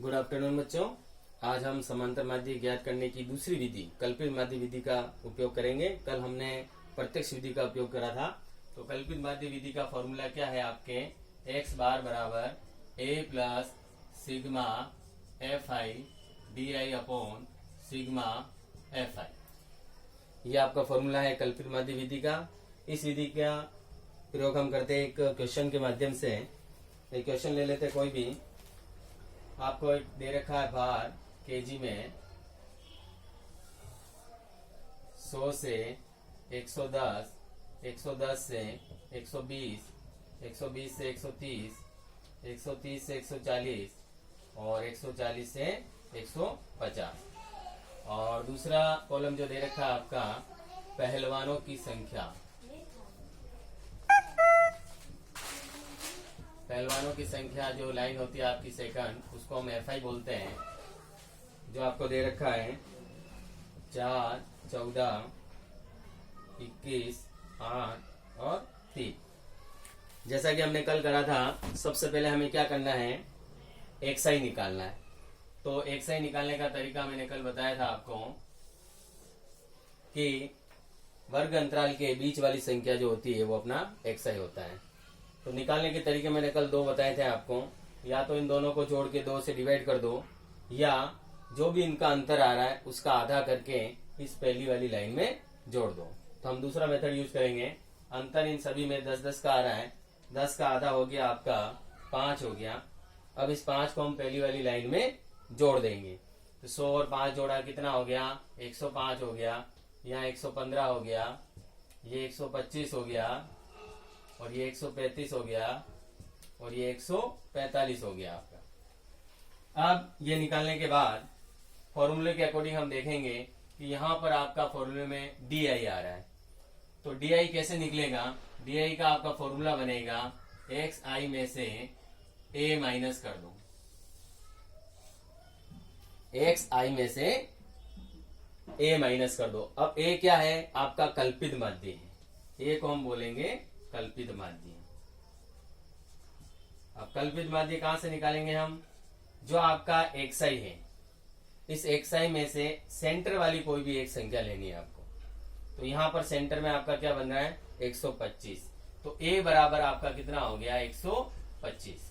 Good afternoon बच्चों। आज हम समांतर माध्य ज्ञात करने की दूसरी विधि कल्पित माध्य विधि का उपयोग करेंगे। कल हमने प्रत्यक्ष विधि का उपयोग करा था। तो कल्पित माध्य विधि का फॉर्मूला क्या है आपके, x बार बराबर a plus sigma F I D I upon sigma F आई। ये आपका फॉर्मूला है कल्पित माध्य विधि का। इस विधि का प्रयोग हम करते हैं एक क्वेश्चन के माध्यम से। एक क्वेश्चन ले लेते कोई भी। आपको एक दे रखा है भार केजी में 100 से 110, 110 से 120, 120 से 130, 130 से 140 और 140 से 150। और दूसरा कॉलम जो दे रखा है आपका पहलवानों की संख्या। पहलवानों की संख्या जो लाइन होती है आपकी सेकंड, उसको हम एफ आई बोलते हैं। जो आपको दे रखा है 4, 14, 21, 8 और 3। जैसा कि हमने कल करा था, सबसे पहले हमें क्या करना है, एक्स आई निकालना है। तो एक्स आई निकालने का तरीका मैंने कल बताया था आपको कि वर्ग अंतराल के बीच वाली संख्या जो होती है वो अपना एक्स आई होता है। तो निकालने के तरीके मैंने कल 2 बताए थे आपको। या तो इन दोनों को जोड़ के 2 से डिवाइड कर दो, या जो भी इनका अंतर आ रहा है उसका आधा करके इस पहली वाली लाइन में जोड़ दो। तो हम दूसरा मेथड यूज करेंगे। अंतर इन सभी में 10-10 का आ रहा है। 10 का आधा हो गया आपका 5 हो गया। अब इस 5 को हम पहली वाली लाइन में जोड़ देंगे। तो 100 और 5 जोड़ा कितना हो गया, 105 हो गया। यहाँ 115 हो गया, ये 125 हो गया, और ये 135 हो गया, और ये 145 हो गया आपका। अब ये निकालने के बाद फॉर्मूले के अकॉर्डिंग हम देखेंगे कि यहाँ पर आपका फॉर्मूले में डी आई आ रहा है। तो डी आई कैसे निकलेगा, डी आई का आपका फॉर्मूला बनेगा एक्स आई में से ए माइनस कर दो। एक्स आई में से ए माइनस कर दो। अब ए क्या है, आपका कल्पित माध्य है। ए को हम बोलेंगे कल्पित माध्य। अब कल्पित माध्य कहां से निकालेंगे हम, जो आपका एक्स आई है, इस एक्स आई में से सेंटर वाली कोई भी एक संख्या लेनी है आपको। तो यहां पर सेंटर में आपका क्या बन रहा है, 125। तो ए बराबर आपका कितना हो गया, 125।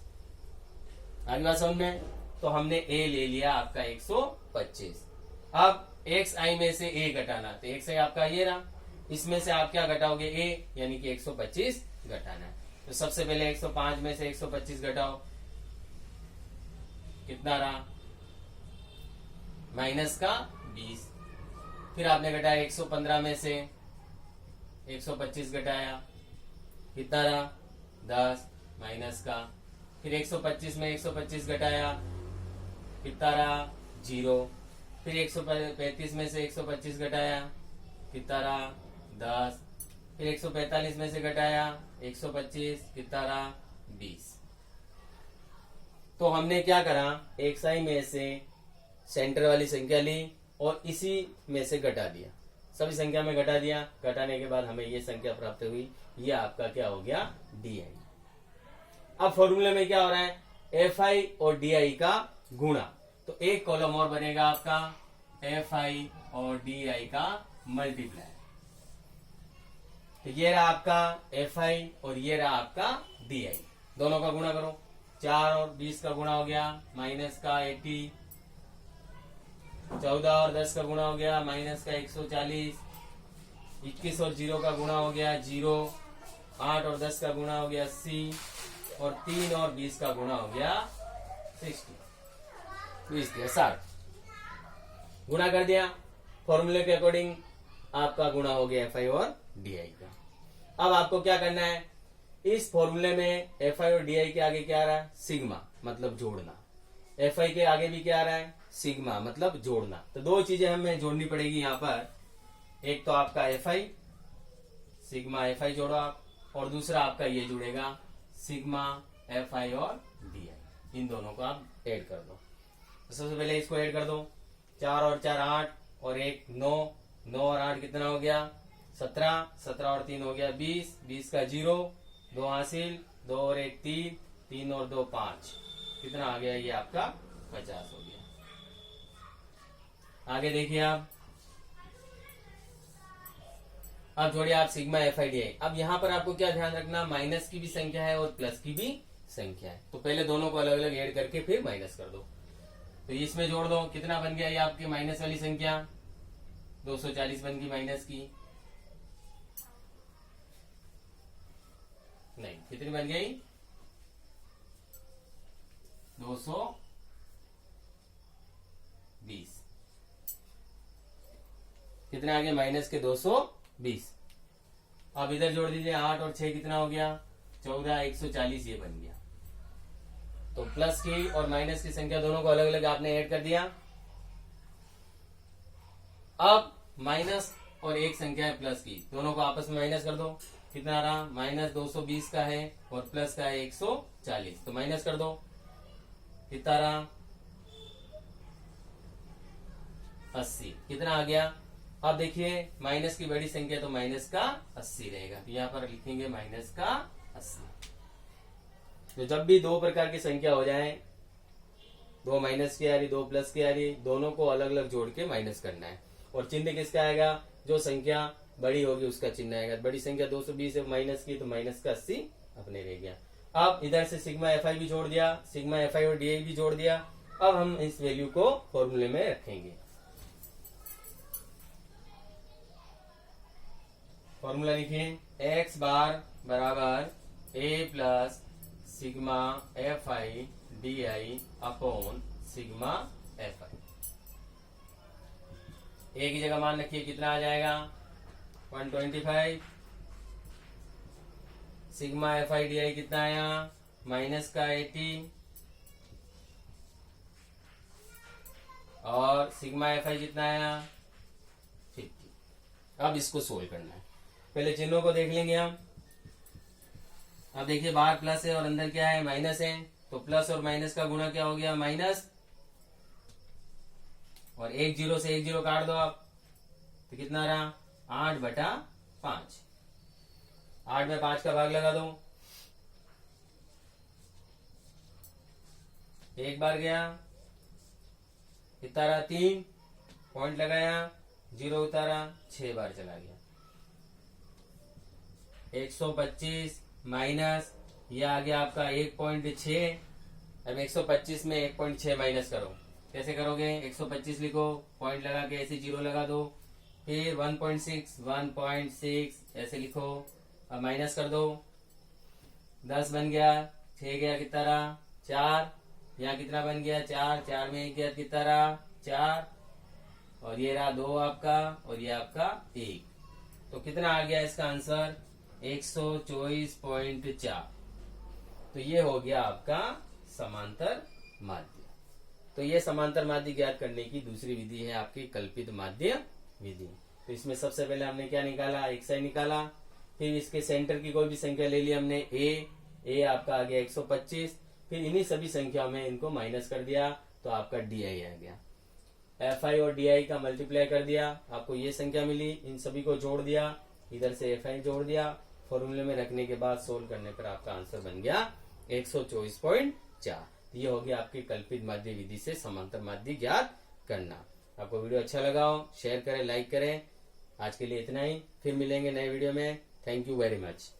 आगे बात समझ में। तो हमने ए ले लिया आपका 125। अब एक्स आई में से ए घटाना, तो एक्स आई आपका ये रहा, इसमें से आप क्या घटाओगे, ए, यानी कि 125 घटाना है। तो सबसे पहले 105 में से 125 घटाओ, कितना रहा, माइनस का 20। फिर आपने घटाया 115 में से 125 घटाया, कितना रहा, 10, माइनस का। फिर 125 में 125 घटाया, कितना रहा, 0। फिर 135 में से 125 घटाया, कितना रहा, 10। फिर 145 में से घटाया 125, कितना रहा, 20। तो हमने क्या करा, एक्स आई में से सेंटर वाली संख्या ली और इसी में से घटा दिया, सभी संख्या में घटा दिया। घटाने के बाद हमें ये संख्या प्राप्त हुई। ये आपका क्या हो गया, डी आई। अब फॉर्मूले में क्या हो रहा है, एफ आई और डी आई का गुणा। तो एक कॉलम और बनेगा आपका एफ आई और डी आई का मल्टीप्लाई। तो ये रहा आपका एफ आई और ये रहा आपका डी आई। दोनों का गुणा करो, 4 और 20 का गुणा हो गया माइनस का 80, 14 और 10 का गुणा हो गया माइनस का 140, 21 और 0 का गुणा हो गया 0, 8 और 10 का गुणा हो गया 80, और 3 और 20 का गुणा हो गया 60। 60 गुणा कर दिया। फॉर्मूले के अकॉर्डिंग आपका गुणा हो गया एफ आई और डी आई का। अब आपको क्या करना है, इस फॉर्मूले में एफ आई और डी आई के आगे क्या आ रहा है, सिग्मा, मतलब जोड़ना। एफ आई के आगे भी क्या आ रहा है, सिग्मा, मतलब जोड़ना। तो 2 चीजें हमें जोड़नी पड़ेगी यहाँ पर। एक तो आपका एफ आई, सिग्मा एफ आई जोड़ो आप, और दूसरा आपका ये जुड़ेगा सिग्मा एफ आई और डी आई। इन दोनों को आप ऐड कर दो। तो सबसे पहले इसको ऐड कर दो, 4 और 4 8, और 1 9, 9 और 8 कितना हो गया, 17, 17 और 3 हो गया 20, 20 का 0, 2 हासिल, 2 और 1 3, 3 और 2 5, कितना आ गया ये आपका 50 हो गया। आगे देखिए आप, अब जोड़िए आप सिग्मा एफ आई डी आई। अब यहाँ पर आपको क्या ध्यान रखना, माइनस की भी संख्या है और प्लस की भी संख्या है, तो पहले दोनों को अलग अलग ऐड करके फिर माइनस कर दो। तो इसमें जोड़ दो, कितना बन गया ये आपकी माइनस वाली संख्या, 240 बन गई माइनस की, नहीं कितनी बन गई, 220। कितने आ गए, माइनस के 220। अब इधर जोड़ दीजिए, 8 और 6 कितना हो गया, 14, 140 ये बन गया। तो प्लस की और माइनस की संख्या दोनों को अलग अलग आपने ऐड कर दिया। अब माइनस और एक संख्या है प्लस की, दोनों को आपस में माइनस कर दो, कितना आ रहा, माइनस 220 का है और प्लस का है 140, तो माइनस कर दो, कितना रहा, 80। कितना आ गया, अब देखिए माइनस की बड़ी संख्या तो माइनस का 80 रहेगा, तो यहाँ पर लिखेंगे माइनस का 80। तो जब भी दो प्रकार की संख्या हो जाए, दो माइनस की आ रही, दो प्लस की आ रही, दोनों को अलग अलग जोड़ के माइनस करना है। और चिन्ह किसका आएगा, जो संख्या बड़ी होगी उसका चिन्ह आएगा। बड़ी संख्या 220 है माइनस की, तो माइनस का 80 अपने रह गया। अब इधर से सिग्मा एफ आई भी जोड़ दिया, सिग्मा एफ आई और डी आई भी जोड़ दिया। अब हम इस वैल्यू को फॉर्मूले में रखेंगे। फॉर्मूला लिखिए, एक्स बार बराबर A plus sigma F I D I upon sigma F I. A की जगह मान रखिए, कितना आ जाएगा, 125। Sigma F I D I कितना आया, माइनस का 80 और सिग्मा एफ आई कितना आया, 50। अब इसको सोल्व करना है, पहले चिन्हों को देख लेंगे हम। अब देखिए बाहर प्लस है और अंदर क्या है, माइनस है, तो प्लस और माइनस का गुणा क्या हो गया, माइनस, और एक जीरो से एक जीरो काट दो आप, तो कितना रहा, 8/5। 8 में 5 का भाग लगा दो, एक बार गया, कितना रहा, 3, पॉइंट लगाया, 0 उतारा, 6 बार चला गया। 125 माइनस, ये आ गया आपका 1.6। अब 125 में 1.6 माइनस करो, कैसे करोगे, 125 लिखो, पॉइंट लगा के ऐसे 0 लगा दो, फिर 1.6 ऐसे लिखो, अब माइनस कर दो, 10 बन गया, 6 गया, कितना रहा, 4, यहाँ कितना बन गया, 4, 4 में 1 गया, कितना रहा, 4, और ये रहा 2 आपका, और ये आपका 1, तो कितना आ गया इसका आंसर, 124.4। तो ये हो गया आपका समांतर माध्य। तो ये समांतर माध्य ज्ञात करने की दूसरी विधि है आपकी कल्पित माध्य विधि। तो इसमें सबसे पहले हमने क्या निकाला, xi निकाला, फिर इसके सेंटर की कोई भी संख्या ले ली हमने, a आपका आ गया 125, फिर इन्हीं सभी संख्याओं में इनको माइनस कर दिया, तो आपका di आ गया। fi और di का मल्टीप्लाई कर दिया, आपको ये संख्या मिली, इन सभी को जोड़ दिया, इधर से fi जोड़ दिया, फॉर्मूले में रखने के बाद सोल्व करने पर आपका आंसर बन गया 124.4। ये हो गया आपकी कल्पित माध्य विधि से समांतर माध्य ज्ञात करना। आपको वीडियो अच्छा लगा हो, शेयर करें, लाइक करें। आज के लिए इतना ही, फिर मिलेंगे नए वीडियो में। Thank you very much.